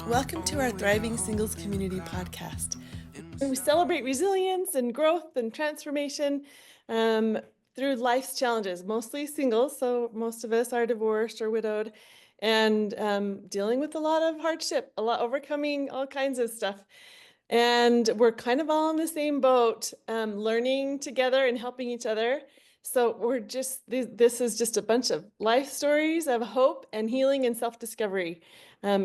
Welcome to our Thriving Singles Community podcast. We celebrate resilience and growth and transformation through life's challenges, mostly singles. So most of us are divorced or widowed and dealing with a lot of hardship, overcoming all kinds of stuff. And we're kind of all in the same boat, learning together and helping each other. So this is just a bunch of life stories of hope and healing and self-discovery,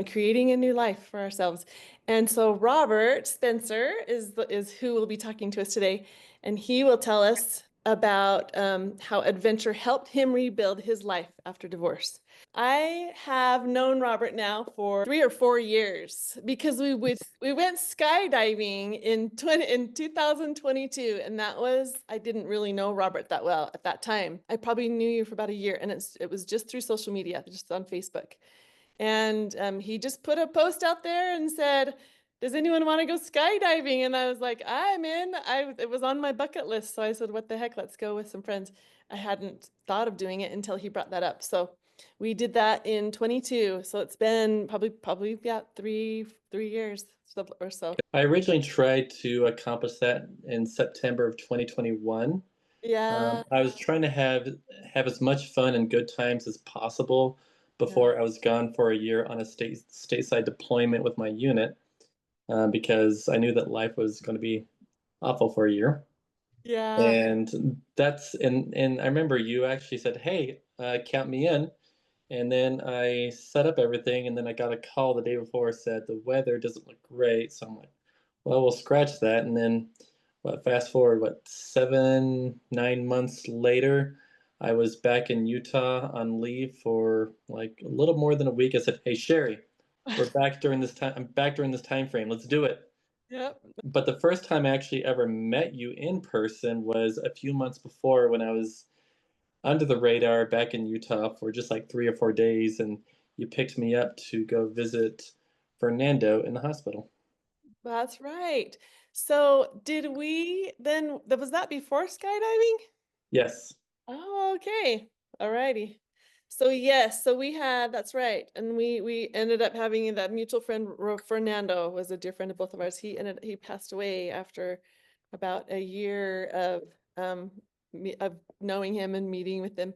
creating a new life for ourselves. And so Robert Spencer is who will be talking to us today, and he will tell us about how adventure helped him rebuild his life after divorce. I have known Robert now for 3 or 4 years because we went skydiving in 2022, and I didn't really know Robert that well at that time. I probably knew you for about a year, and it was just through social media, just on Facebook. And he just put a post out there and said, "Does anyone want to go skydiving?" And I was like, "I'm in." It was on my bucket list, so I said, "What the heck? Let's go with some friends." I hadn't thought of doing it until he brought that up. So we did that in 22. So it's been probably yeah, three years or so. I originally tried to accomplish that in September of 2021. Yeah. I was trying to have as much fun and good times as possible before I was gone for a year on a stateside deployment with my unit, because I knew that life was going to be awful for a year. Yeah. And I remember you actually said, "Hey, count me in." And then I set up everything, and then I got a call the day before said the weather doesn't look great. So I'm like, well, we'll scratch that. And then, fast forward, 7, 9 months later, I was back in Utah on leave for like a little more than a week. I said, "Hey, Sheri, we're back during this time. I'm back during this time frame. Let's do it." Yep. But the first time I actually ever met you in person was a few months before, when I was under the radar back in Utah for just like 3 or 4 days, and you picked me up to go visit Fernando in the hospital. That's right. So was that before skydiving? Yes. Oh, okay. All righty. So yes, that's right. And we ended up having that mutual friend, Fernando was a dear friend of both of ours. He passed away after about a year of knowing him and meeting with him.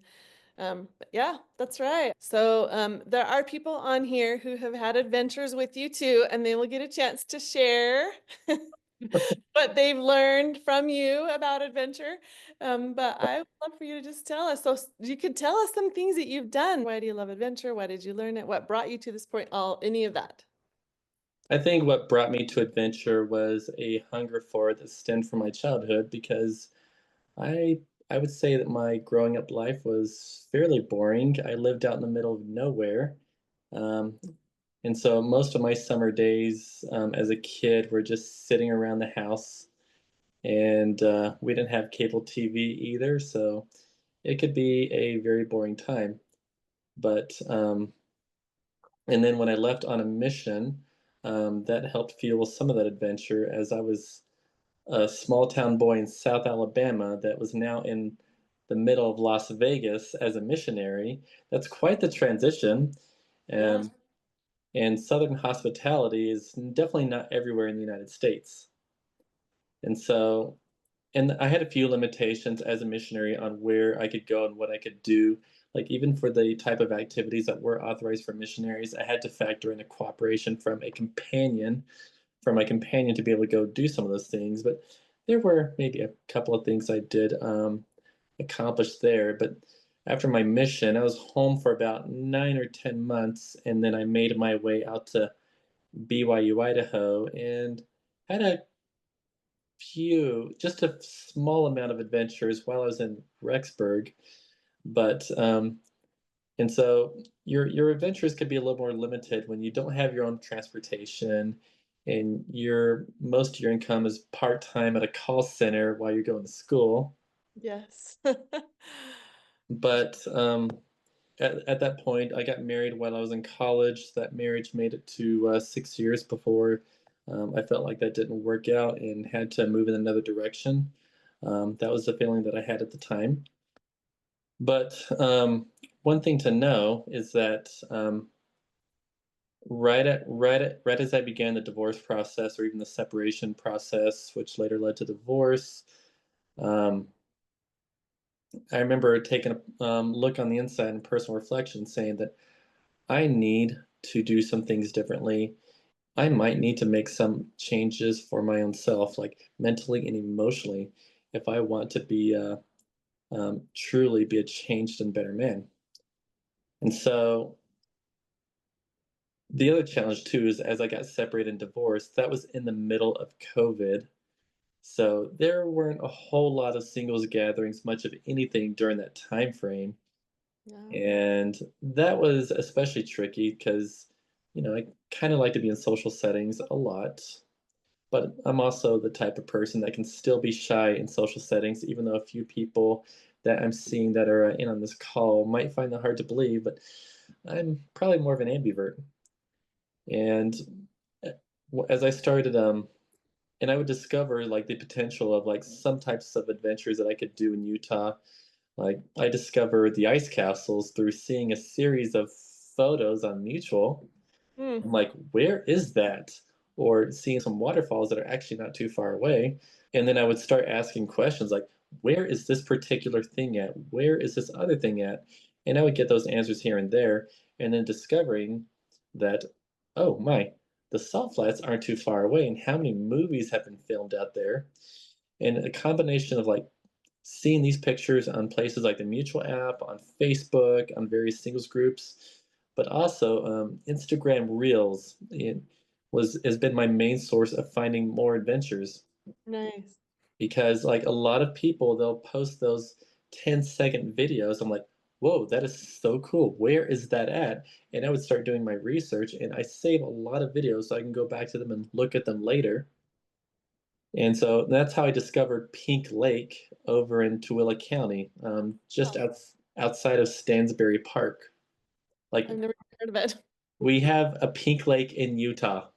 But yeah, that's right. So there are people on here who have had adventures with you too, and they will get a chance to share what they've learned from you about adventure. But I would love for you to just tell us. So you could tell us some things that you've done. Why do you love adventure? Why did you learn it? What brought you to this point? Any of that. I think what brought me to adventure was a hunger for it that stemmed from my childhood, because I I would say that my growing up life was fairly boring. I lived out in the middle of nowhere. Um, and so most of my summer days, as a kid, were just sitting around the house, and we didn't have cable TV either, so it could be a very boring time. But and then when I left on a mission, that helped fuel some of that adventure, as I was a small town boy in South Alabama that was now in the middle of Las Vegas as a missionary. That's quite the transition. Yeah. Um, and Southern hospitality is definitely not everywhere in the United States. And so, and I had a few limitations as a missionary on where I could go and what I could do. Like, even for the type of activities that were authorized for missionaries, I had to factor in a cooperation from my companion to be able to go do some of those things. But there were maybe a couple of things I did accomplish there. But after my mission, I was home for about 9 or 10 months, and then I made my way out to BYU, Idaho, and had just a small amount of adventures while I was in Rexburg. But and so your adventures could be a little more limited when you don't have your own transportation, and your most of your income is part time at a call center while you're going to school. Yes. But at that point, I got married while I was in college. That marriage made it to 6 years before I felt like that didn't work out and had to move in another direction. That was the feeling that I had at the time. But one thing to know is that right as I began the divorce process, or even the separation process, which later led to divorce. Um, I remember taking a look on the inside and personal reflection, saying that I need to do some things differently. I might need to make some changes for my own self, like mentally and emotionally, if I want to be truly be a changed and better man. And so the other challenge too is as I got separated and divorced, that was in the middle of COVID. So there weren't a whole lot of singles gatherings, much of anything during that time frame. No. And that was especially tricky because, I kind of like to be in social settings a lot, but I'm also the type of person that can still be shy in social settings, even though a few people that I'm seeing that are in on this call might find that hard to believe, but I'm probably more of an ambivert. And uh, as I started, and I would discover like the potential of like some types of adventures that I could do in Utah. Like I discovered the ice castles through seeing a series of photos on Mutual. Mm, I'm like, where is that? Or seeing some waterfalls that are actually not too far away. And then I would start asking questions like, where is this particular thing at? Where is this other thing at? And I would get those answers here and there. And then discovering that, oh my, the salt flats aren't too far away. And how many movies have been filmed out there? And a combination of like seeing these pictures on places like the Mutual app, on Facebook, on various singles groups, but also Instagram Reels. It has been my main source of finding more adventures nice. because like a lot of people they'll post those 10-second videos. I'm like, whoa, that is so cool. Where is that at? And I would start doing my research, and I save a lot of videos so I can go back to them and look at them later. And so that's how I discovered Pink Lake over in Tooele County, just Oh, outside of Stansbury Park. Like I've never heard of it. we have a Pink Lake in Utah. Oh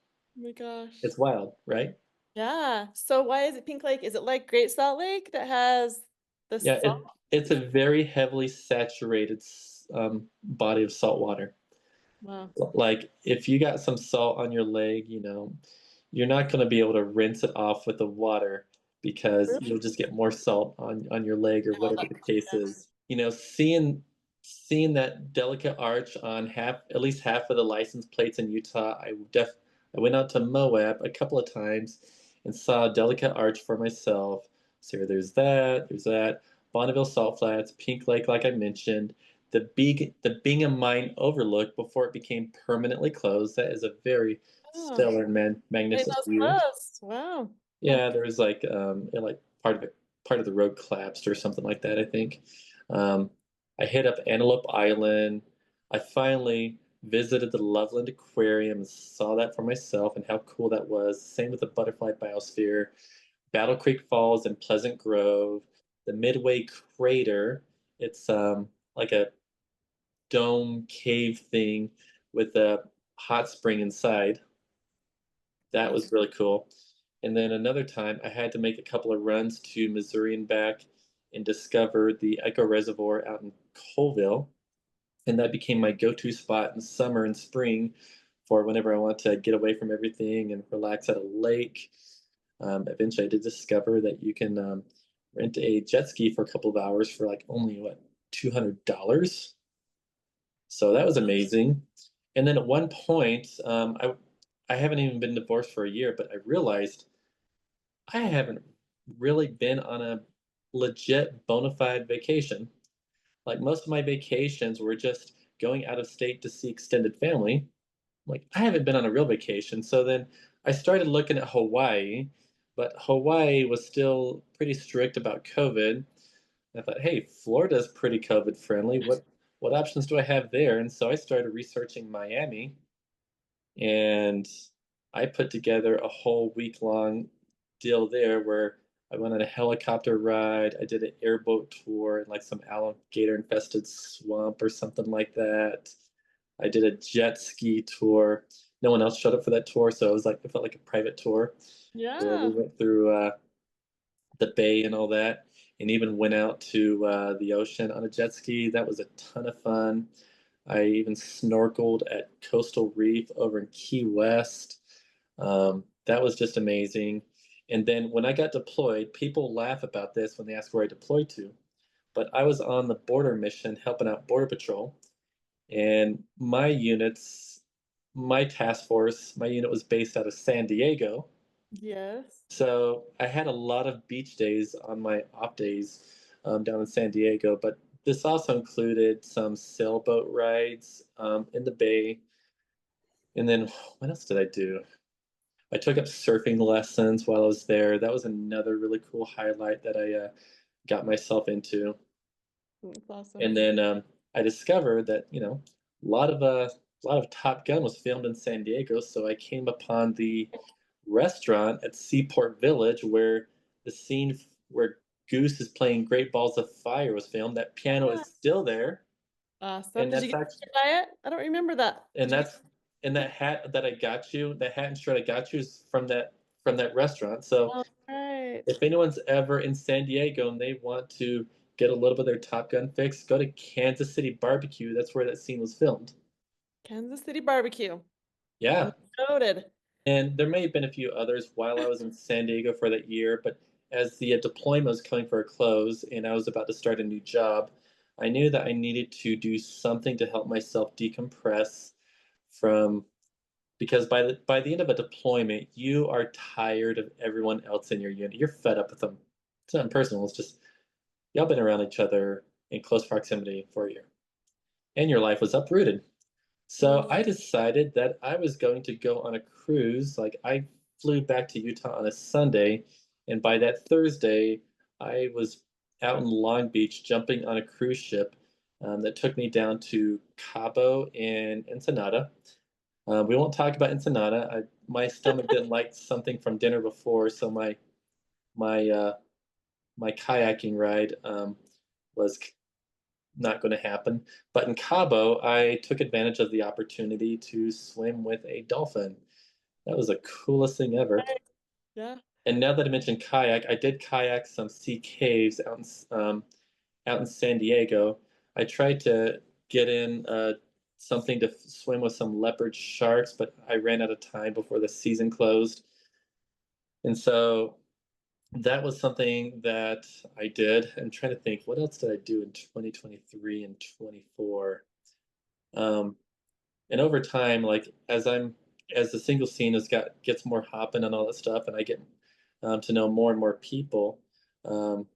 my gosh. It's wild, right? Yeah. So why is it Pink Lake? Is it like Great Salt Lake that has the Yeah, salt? it's a very heavily saturated body of salt water. Wow. Like if you got some salt on your leg, you're not going to be able to rinse it off with the water because Really? you'll just get more salt on your leg or Oh, whatever that, the case yeah. is. Seeing that delicate arch on at least half of the license plates in Utah, I went out to Moab a couple of times and saw a delicate arch for myself. So there's that. Bonneville Salt Flats, Pink Lake, like I mentioned, the Bingham Mine Overlook before it became permanently closed. That is a very Oh, stellar and I magnificent know it's view. close. Wow. Yeah, there was like part of the road collapsed or something like that, I think. Um, I hit up Antelope Island. I finally visited the Loveland Aquarium and saw that for myself and how cool that was. Same with the butterfly biosphere, Battle Creek Falls and Pleasant Grove, the Midway Crater. It's like a dome cave thing with a hot spring inside. That That's was really cool. And then another time, I had to make a couple of runs to Missouri and back and discover the Echo Reservoir out in Colville. And that became my go-to spot in summer and spring for whenever I want to get away from everything and relax at a lake. Eventually, I did discover that you can rent a jet ski for a couple of hours for like only what, $200. So that was amazing. And then at one point, I haven't even been divorced for a year, but I realized I haven't really been on a legit bona fide vacation. Like most of my vacations were just going out of state to see extended family. Like I haven't been on a real vacation. So then I started looking at Hawaii, but Hawaii was still pretty strict about COVID. I thought, hey, Florida's pretty COVID friendly. What options do I have there? And so I started researching Miami, and I put together a whole week long deal there where I went on a helicopter ride. I did an airboat tour in like some alligator infested swamp or something like that. I did a jet ski tour. No one else showed up for that tour, so it felt like a private tour where we yeah. went through the bay and all that, and even went out to the ocean on a jet ski. That was a ton of fun. I even snorkeled at Coastal Reef over in Key West. That was just amazing. And then when I got deployed, people laugh about this when they ask where I deployed to. But I was on the border mission helping out Border Patrol. And my task force, my unit was based out of San Diego. Yes. So I had a lot of beach days on my off days down in San Diego, but this also included some sailboat rides in the bay. And then what else did I do? I took up surfing lessons while I was there. That was another really cool highlight that I got myself into. That's awesome. And then I discovered that a lot of Top Gun was filmed in San Diego, so I came upon the restaurant at Seaport Village where the scene where Goose is playing Great Balls of Fire was filmed. That piano Ah, is still there, awesome. and Did you that's get actually to buy it? I don't remember that. and Did you get that's and that hat that I got you, that hat and shirt I got you is from that restaurant. So all right. if anyone's ever in San Diego and they want to get a little bit of their Top Gun fix, go to Kansas City Barbecue. That's where that scene was filmed. Kansas City barbecue. Yeah. Noted. And there may have been a few others while I was in San Diego for that year, but as the deployment was coming for a close and I was about to start a new job, I knew that I needed to do something to help myself decompress from because by the end of a deployment, you are tired of everyone else in your unit. You're fed up with them. It's not personal. It's just y'all been around each other in close proximity for a year, and your life was uprooted. So Mm, I decided that I was going to go on a cruise. Like I flew back to Utah on a Sunday, and by that Thursday, I was out in Long Beach jumping on a cruise ship that took me down to Cabo and Ensenada. We won't talk about Ensenada. My stomach didn't like something from dinner before, so my my kayaking ride was not going to happen. But in Cabo, I took advantage of the opportunity to swim with a dolphin. That was the coolest thing ever. yeah. And now that I mentioned kayak, I did kayak some sea caves out in San Diego. I tried to get in something to swim with some leopard sharks, but I ran out of time before the season closed. And so that was something that I did. I'm trying to think, what else did I do in 2023 and 24? Um, and over time, like as the single scene gets more hopping and all that stuff, and I get to know more and more people, um,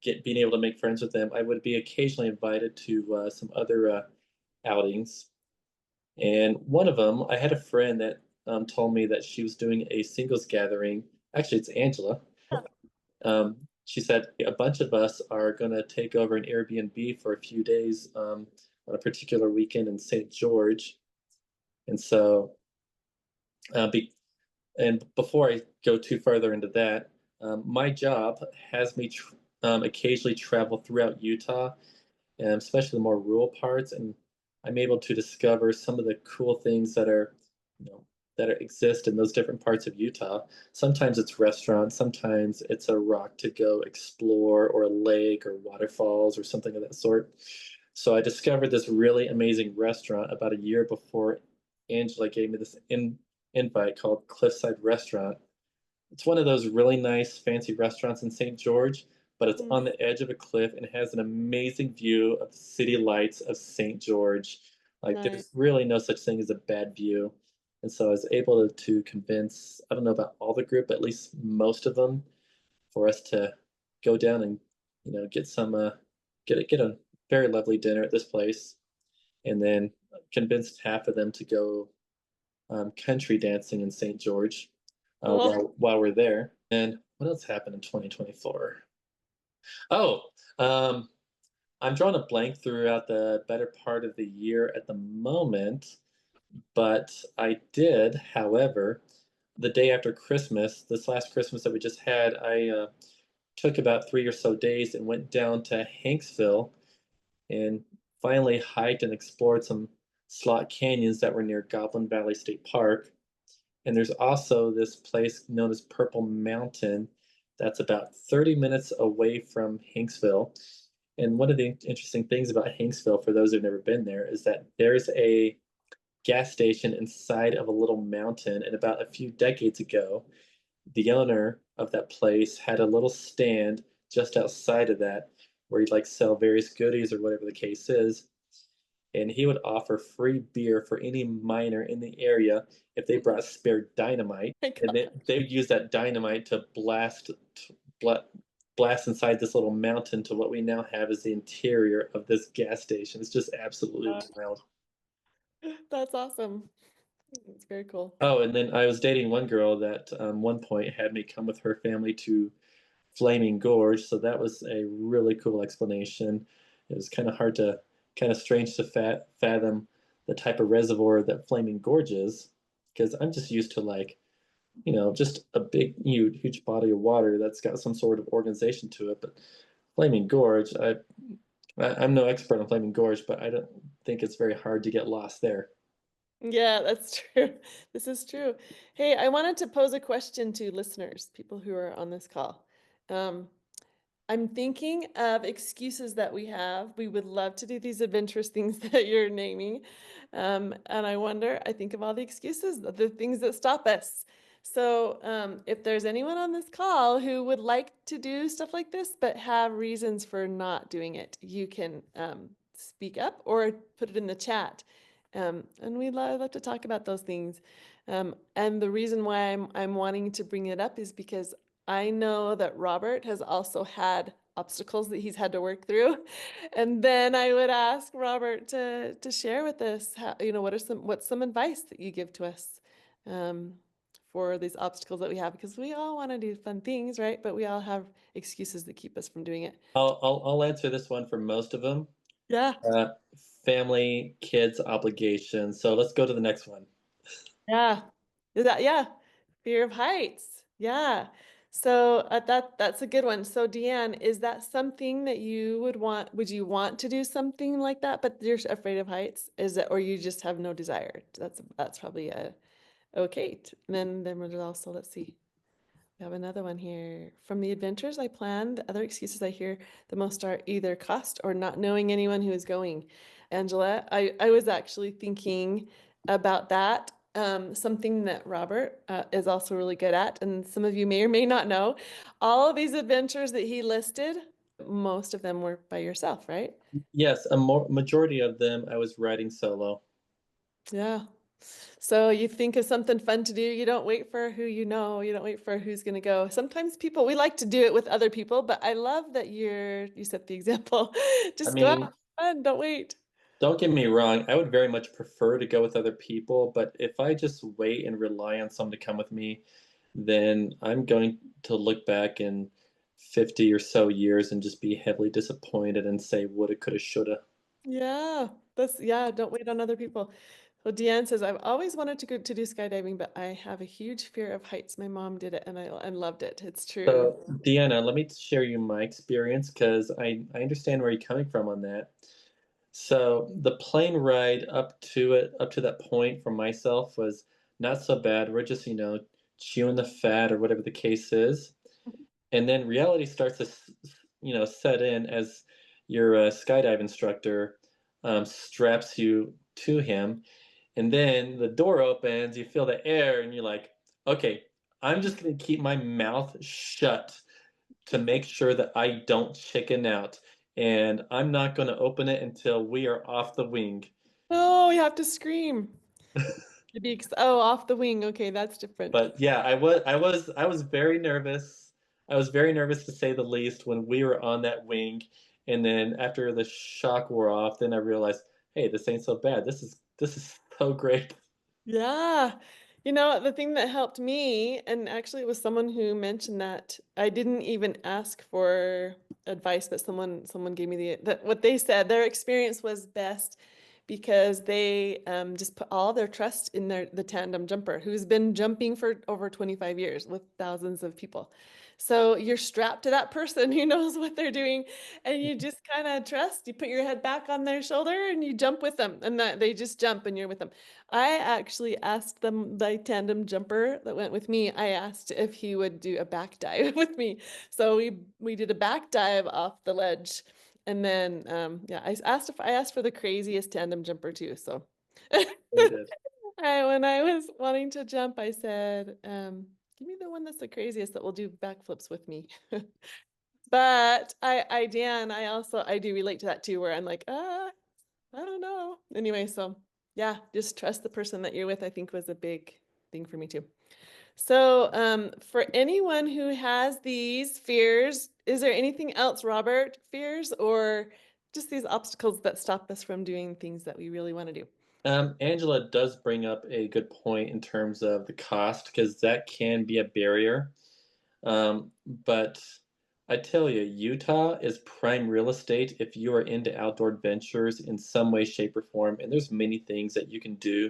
get being able to make friends with them, I would be occasionally invited to some other outings. And one of them, I had a friend that told me that she was doing a singles gathering. Actually, it's Angela. She said a bunch of us are going to take over an Airbnb for a few days on a particular weekend in St. George. And so, uh, be, and before I go too further into that, my job has me occasionally travel throughout Utah, and especially the more rural parts, and I'm able to discover some of the cool things you know, exist in those different parts of Utah. Sometimes it's restaurants, sometimes it's a rock to go explore, or a lake, or waterfalls, or something of that sort. So I discovered this really amazing restaurant about a year before Angela gave me this invite called Cliffside Restaurant. It's one of those really nice, fancy restaurants in St. George, but it's Mm, on the edge of a cliff and it has an amazing view of the city lights of St. George. Like, nice. there's really no such thing as a bad view. And so I was able to convince, I don't know about all the group, but at least most of them, for us to go down and, get some, get a very lovely dinner at this place. And then convinced half of them to go country dancing in St. George Oh, while we're there. And what else happened in 2024? Oh, um, I'm drawing a blank throughout the better part of the year at the moment, but I did, however, the day after Christmas, this last Christmas that we just had, I took about 3 or so days and went down to Hanksville and finally hiked and explored some slot canyons that were near Goblin Valley State Park. And there's also this place known as Purple Mountain that's about 30 minutes away from Hanksville. And one of the interesting things about Hanksville, for those who've never been there, is that there's a gas station inside of a little mountain. And about a few decades ago, the owner of that place had a little stand just outside of that where he'd like sell various goodies or whatever the case is. And he would offer free beer for any miner in the area if they brought spare dynamite. My And God. they would use that dynamite to bla- blast inside this little mountain to what we now have as the interior of this gas station. It's just absolutely wild. That's awesome. It's very cool. Oh, and then I was dating one girl that one point had me come with her family to Flaming Gorge, so that was a really cool explanation. It was kind of hard to, kind of strange to fathom the type of reservoir that Flaming Gorge is, because I'm just used to like, just a big, huge body of water that's got some sort of organization to it. But Flaming Gorge, I'm no expert on Flaming Gorge, but I don't think it's very hard to get lost there. Yeah, that's true. This is true. Hey, I wanted to pose a question to listeners, people who are on this call. Um, I'm thinking of excuses that we have. We would love to do these adventurous things that you're naming. And I think of all the excuses, the things that stop us. So if there's anyone on this call who would like to do stuff like this, but have reasons for not doing it, you can speak up or put it in the chat. And we'd love to talk about those things. And the reason why I'm wanting to bring it up is because I know that Robert has also had obstacles that he's had to work through. And then I would ask Robert to share with us how, what's some advice that you give to us um, for these obstacles that we have, because we all want to do fun things, right? But we all have excuses that keep us from doing it. I'll answer this one for most of them. Yeah. Uh, Family, kids, obligations. So let's go to the next one. Yeah. Yeah. Fear of heights. Yeah. So that's a good one. So Deanne, is that something that you would you want to do something like that, but you're afraid of heights? Is it, or you just have no desire? That's probably a okay. Then there's also, let's see. We have another one here. From the adventures I planned, the other excuses I hear the most are either cost or not knowing anyone who is going. Angela, I was actually thinking about that. Something that Robert is also really good at, and some of you may or may not know, all of these adventures that he listed, most of them were by yourself, right? Yes, majority of them I was writing solo. Yeah. So you think of something fun to do, you don't wait for who you know, you don't wait for who's going to go. Sometimes we like to do it with other people, but I love that you set the example. I Just go out, mean, have fun, don't wait. don't get me wrong, I would very much prefer to go with other people, but if I just wait and rely on someone to come with me, then I'm going to look back in 50 or so years and just be heavily disappointed and say woulda, coulda, shoulda. Yeah, don't wait on other people. So Deanne says, I've always wanted to go to do skydiving, but I have a huge fear of heights. My mom did it and I loved it. It's true. So, Deanna, let me share you my experience because I understand where you're coming from on that. So the plane ride up to that point for myself was not so bad. We're just, chewing the fat or whatever the case is. And then reality starts to, set in as your skydive instructor straps you to him. And then the door opens, you feel the air, and you're like, okay, I'm just going to keep my mouth shut to make sure that I don't chicken out. And I'm not going to open it until we are off the wing. Oh, you have to scream. Off the wing. Okay, that's different. But yeah, I was very nervous. I was very nervous to say the least when we were on that wing. And then after the shock wore off, then I realized, hey, this ain't so bad. This is so great. Yeah. The thing that helped me, and actually it was someone who mentioned that I didn't even ask for advice, but someone gave me that what they said, their experience was best because they just put all their trust in the tandem jumper who's been jumping for over 25 years with thousands of people. So you're strapped to that person who knows what they're doing, and you just kind of trust. You put your head back on their shoulder and you jump with them, and that they just jump and you're with them. I actually asked them, the tandem jumper that went with me, I asked if he would do a back dive with me. So we did a back dive off the ledge. And then, yeah, I asked for the craziest tandem jumper too. So You did. when I was wanting to jump, I said, give me the one that's the craziest that will do backflips with me. But Dan, I do relate to that too, where I'm like, I don't know. Anyway, so yeah, just trust the person that you're with, I think was a big thing for me too. So, for anyone who has these fears, is there anything else, Robert, fears or just these obstacles that stop us from doing things that we really want to do? Angela does bring up a good point in terms of the cost, because that can be a barrier. But I tell you, Utah is prime real estate if you are into outdoor adventures in some way, shape, or form. And there's many things that you can do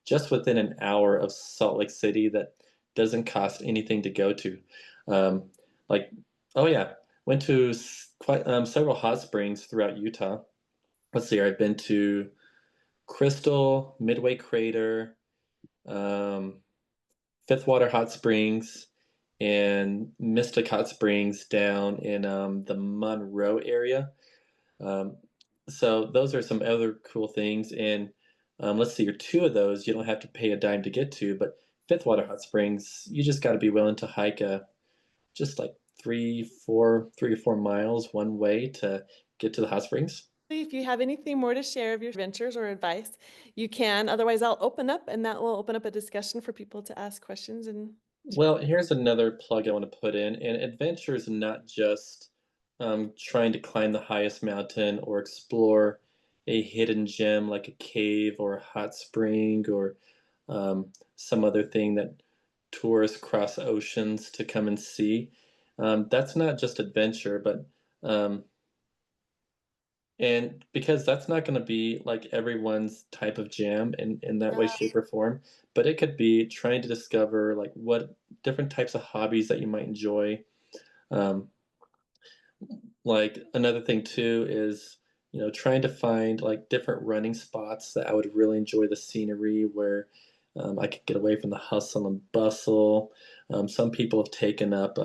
just within an hour of Salt Lake City that doesn't cost anything to go to. Um, like, oh yeah, went to quite several hot springs throughout Utah. Let's see, I've been to Crystal, Midway Crater, um, Fifth Water Hot Springs, and Mystic Hot Springs down in the Monroe area. Um, so those are some other cool things. And let's see, two of those you don't have to pay a dime to get to, but Fifth Water Hot Springs, you just got to be willing to hike just like 3 or 4 miles one way to get to the hot springs. If you have anything more to share of your adventures or advice, you can. Otherwise, I'll open up and that will open up a discussion for people to ask questions and Well, here's another plug I want to put in. And adventure is not just trying to climb the highest mountain or explore a hidden gem like a cave or a hot spring or some other thing that tourists cross oceans to come and see. That's not just adventure, but um, and because that's not going to be like everyone's type of jam in that way, yeah. shape, or form, but it could be trying to discover like what different types of hobbies that you might enjoy. Um, like another thing too is, trying to find like different running spots that I would really enjoy the scenery where I could get away from the hustle and bustle. Some people have taken up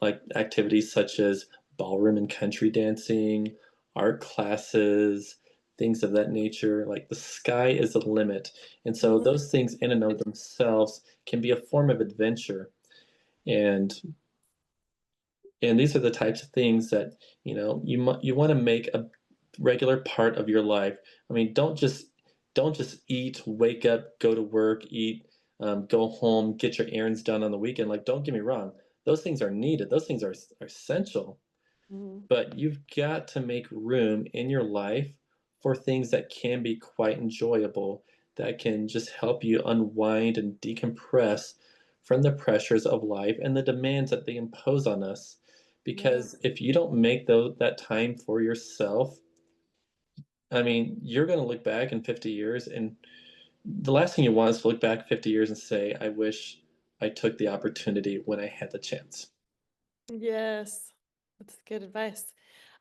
like activities such as ballroom and country dancing, art classes, things of that nature. Like the sky is the limit, and so Mhm. those things in and of themselves can be a form of adventure. And these are the types of things that you want to make a regular part of your life. I mean, don't just eat, wake up, go to work, eat, go home, get your errands done on the weekend. Like, don't get me wrong, those things are needed, those things are essential, Mhm. but you've got to make room in your life for things that can be quite enjoyable, that can just help you unwind and decompress from the pressures of life and the demands that they impose on us. Yeah. Because if you don't make that time for yourself, I mean, you're going to look back in 50 years, and the last thing you want is to look back 50 years and say, I wish I took the opportunity when I had the chance. Yes, that's good advice.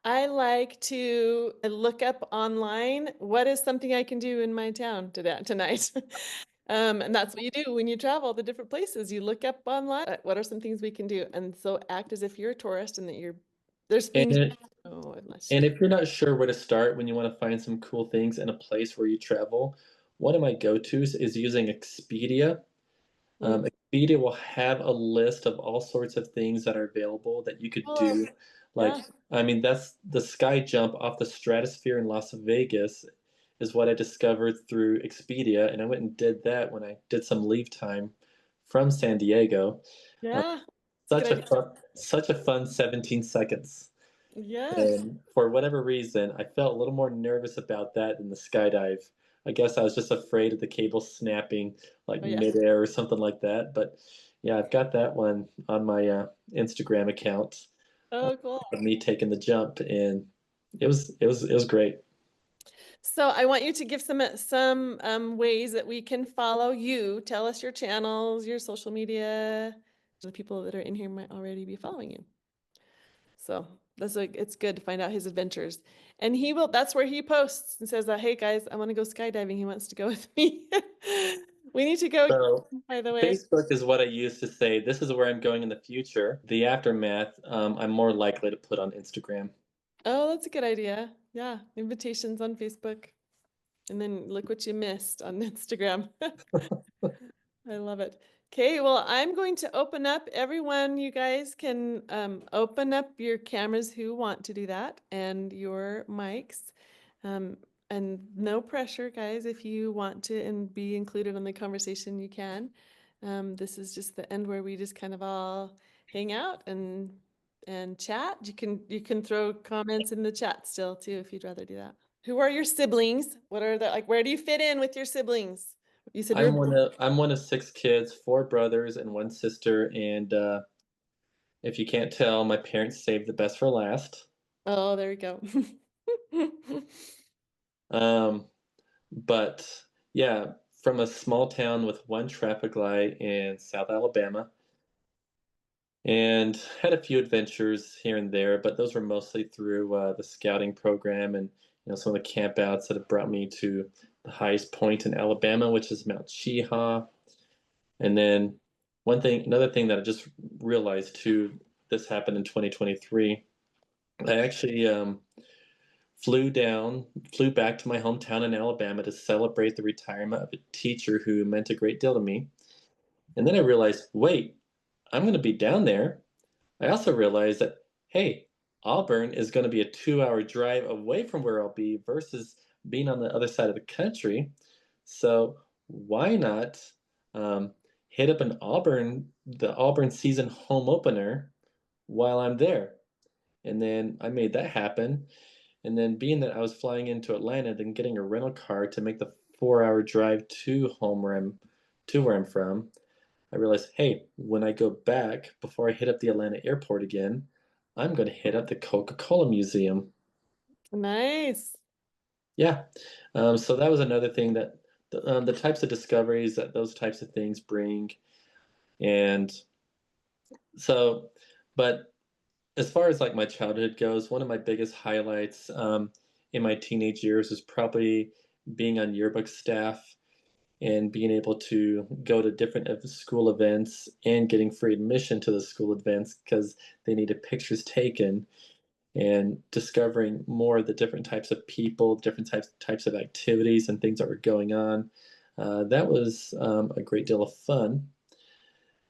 I like to look up online what is something I can do in my town tonight. And that's what you do when you travel to different places. You look up online, what are some things we can do? And so act as if you're a tourist and that there's things. And Oh, and let's And just, if you're not sure where to start when you want to find some cool things in a place where you travel, one of my go-tos is using Expedia. mm, Expedia will have a list of all sorts of things that are available that you could oh, do. yeah. Like, I mean, that's the sky jump off the stratosphere in Las Vegas is what I discovered through Expedia, and I went and did that when I did some leave time from San Diego. Uh, Yeah, it's a good such a idea. fun 17 seconds. Yes. And for whatever reason, I felt a little more nervous about that than the skydive. I guess I was just afraid of the cable snapping like Oh, yeah. midair or something like that. But yeah, I've got that one on my Instagram account Oh, cool. of me taking the jump, and it was great. So I want you to give some ways that we can follow you. Tell us your channels, your social media. The people that are in here might already be following you. So it's good to find out his adventures. And that's where he posts and says that, hey guys, I want to go skydiving. He wants to go with me. We need to go, So by the way. Facebook is what I use to say this is where I'm going in the future. The aftermath, I'm more likely to put on Instagram. Oh, that's a good idea. Yeah, invitations on Facebook. And then look what you missed on Instagram. I love it. Okay, well, I'm going to open up. Everyone, you guys can open up your cameras who want to do that and your mics. Um, and no pressure, guys. If you want to and be included in the conversation, you can. This is just the end where we just kind of all hang out and chat. You can throw comments in the chat still too if you'd rather do that. Who are your siblings? What are the like? Where do you fit in with your siblings? You said I'm one of 6 kids, 4 brothers and 1 sister, and if you can't tell, my parents saved the best for last. Oh, there you go. Um, but yeah, from a small town with one traffic light in South Alabama, and had a few adventures here and there, but those were mostly through the scouting program and some of the campouts that have brought me to the highest point in Alabama, which is Mount Cheaha. And then another thing that I just realized too, this happened in 2023. I actually flew back to my hometown in Alabama to celebrate the retirement of a teacher who meant a great deal to me. And then I realized, wait, I'm going to be down there. I also realized that, hey, Auburn is going to be a 2-hour drive away from where I'll be versus being on the other side of the country. So why not um, hit up the Auburn season home opener while I'm there? And then I made that happen. And then being that I was flying into Atlanta, then getting a rental car to make the 4-hour drive to where I'm from, I realized, hey, when I go back, before I hit up the Atlanta airport again, I'm going to hit up the Coca-Cola Museum. Nice. Yeah. So that was another thing that the types of discoveries that those types of things bring. And so, but as far as like my childhood goes, one of my biggest highlights in my teenage years is probably being on yearbook staff and being able to go to different school events and getting free admission to the school events because they needed pictures taken and discovering more of the different types of people, different types of activities and things that were going on. That was a great deal of fun.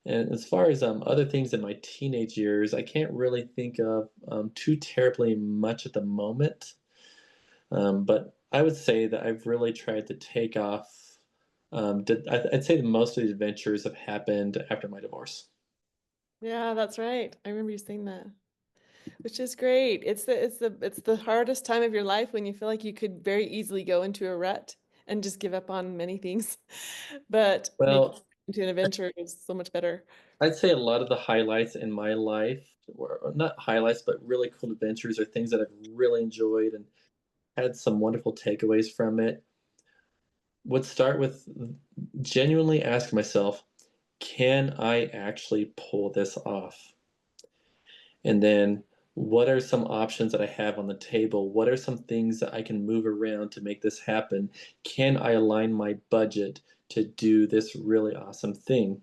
And as far as other things in my teenage years, I can't really think of too terribly much at the moment. But I would say that I've really tried to take off. I'd say that most of the adventures have happened after my divorce. Yeah, that's right. I remember you saying that, which is great. It's the hardest time of your life when you feel like you could very easily go into a rut and just give up on many things. But making Well, it into an adventure is so much better. I'd say a lot of the highlights in my life were not highlights, but really cool adventures or things that I've really enjoyed and had some wonderful takeaways from it. Would start with genuinely ask myself, can I actually pull this off? And then what are some options that I have on the table? What are some things that I can move around to make this happen? Can I align my budget to do this really awesome thing?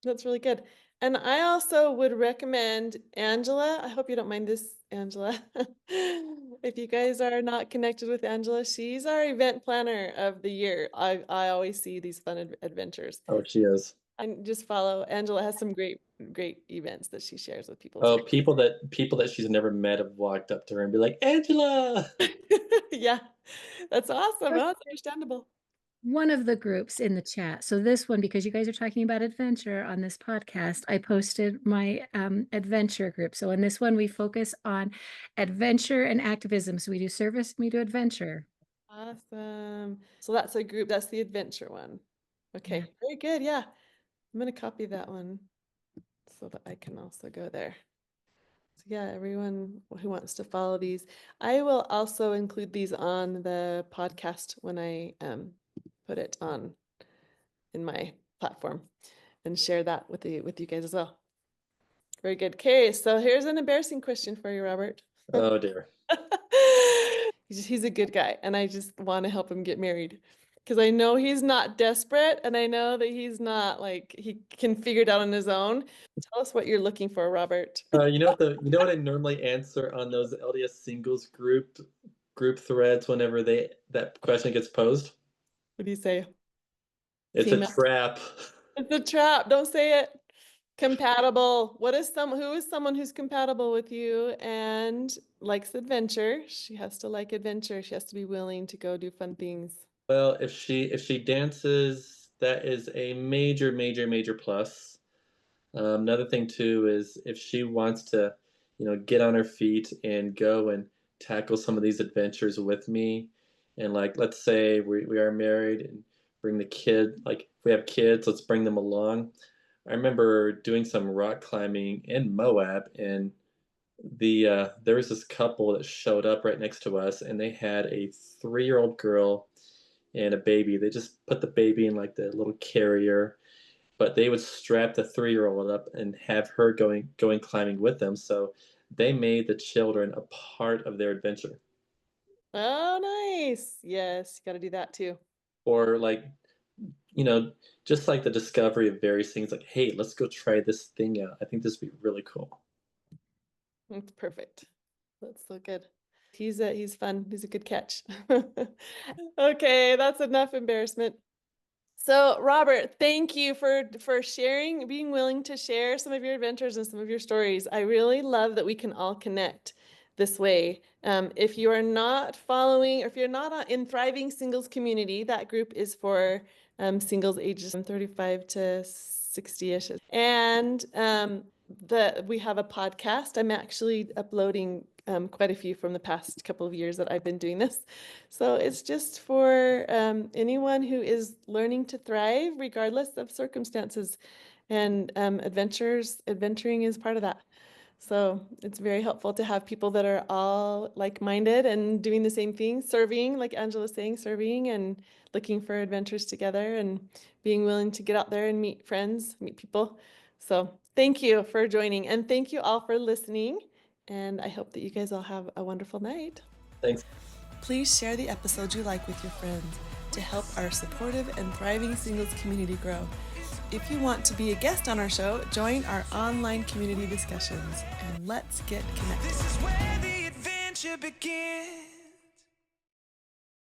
That's really good. And I also would recommend Angela. I hope you don't mind this, Angela. If you guys are not connected with Angela, she's our event planner of the year. I always see these fun adventures. Oh, she is. And just follow. Angela has some great events that she shares with people too. Oh, people that she's never met have walked up to her and be like, Angela. Yeah, that's awesome. Oh, that's understandable. One of the groups in the chat. So this one, because you guys are talking about adventure on this podcast, I posted my adventure group. So in this one, we focus on adventure and activism. So we do service, we do adventure. Awesome. So that's a group. That's the adventure one. Okay, Yeah. very good. Yeah, I'm gonna copy that one so that I can also go there. So yeah, everyone who wants to follow these, I will also include these on the podcast when I put it on in my platform and share that with you guys as well. Very good. Okay, so here's an embarrassing question for you, Robert. Oh dear. He's a good guy, and I just want to help him get married. because I know he's not desperate, and I know that he's not like he can figure it out on his own. Tell us what you're looking for, Robert. You know what I normally answer on those LDS singles group threads whenever that question gets posed? What do you say? It's Female. a trap. It's a trap. Don't say it. Compatible. Who is someone who's compatible with you and likes adventure? She has to like adventure. She has to be willing to go do fun things. Well, if she dances, that is a major, major, major plus. Another thing too is if she wants to, get on her feet and go and tackle some of these adventures with me, and like let's say we are married and bring the kid, like if we have kids, let's bring them along. I remember doing some rock climbing in Moab, and there was this couple that showed up right next to us, and they had a 3-year-old girl and a baby. They just put the baby in like the little carrier, but they would strap the 3-year-old up and have her going climbing with them. So they made the children a part of their adventure. Oh, nice. Yes, you got to do that too. Or like, just like the discovery of various things, like, hey, let's go try this thing out. I think this would be really cool. That's perfect. That's so good. He's fun. He's a good catch. Okay, that's enough embarrassment. So, Robert, thank you for sharing, being willing to share some of your adventures and some of your stories. I really love that we can all connect this way. If you are not following, or if you're not in Thriving Singles Community, that group is for singles ages from 35 to 60-ish. And we have a podcast. I'm actually uploading quite a few from the past couple of years that I've been doing this. So it's just for anyone who is learning to thrive regardless of circumstances. And adventuring is part of that. So it's very helpful to have people that are all like-minded and doing the same thing, serving, like Angela's saying, serving and looking for adventures together and being willing to get out there and meet friends, meet people. So thank you for joining, and thank you all for listening. And I hope that you guys all have a wonderful night. Thanks. Please share the episodes you like with your friends to help our supportive and thriving singles community grow. If you want to be a guest on our show, join our online community discussions and let's get connected. This is where the adventure begins.